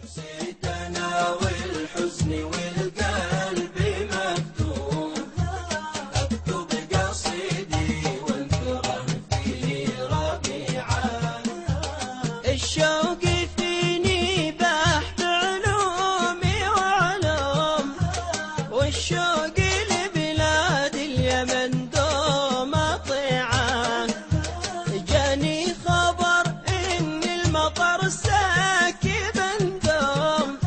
أمسيت أنا والحزن والقلب مكتوم، أكتب قصيدي وانثره في ربيعه. الشوق فيني باح بعلومي وعلوم، والشوق لبلاد اليمن دوم طيعه. جاني خبر إن المطر ساكب دوم،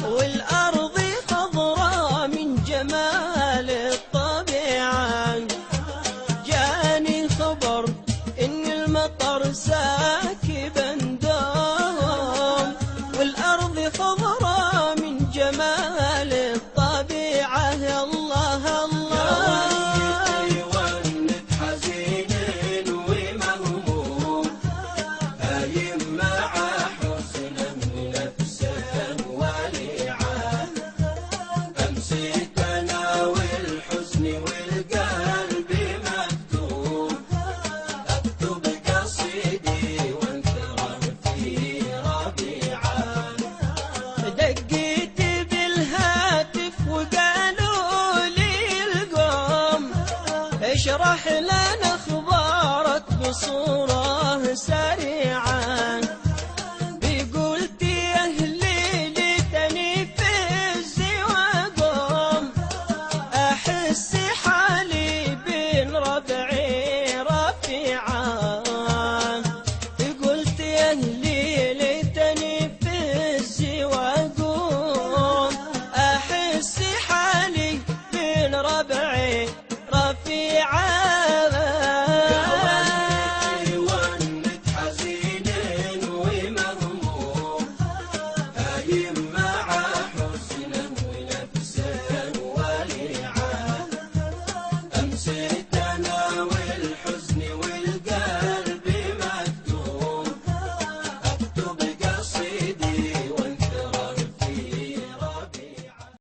والأرض خضراء من جمال الطبيعة. جاني خبر إن المطر ساكب دوم، والأرض خضراء من جمال الطبيعة. الله الله يا ونت حزين ومهموم، هايم مع حزن نفسه وليعه. أمسيت أنا والحزن والقلب مكتوم، أكتب قصيدي وانثره في ربيعه. دقيت بالهاتف وقالوا لي القوم، اشرح لنا اخبارك بصورة سريعة. بقولت يا اهلي ليتني في الزواقوم، احس حالي بين ربعي رفيعة. قلت يا اهلي ليتني في الزواقوم، احس حالي بين ربعي رفيعة. يا ونت حزين ومهموم، هايم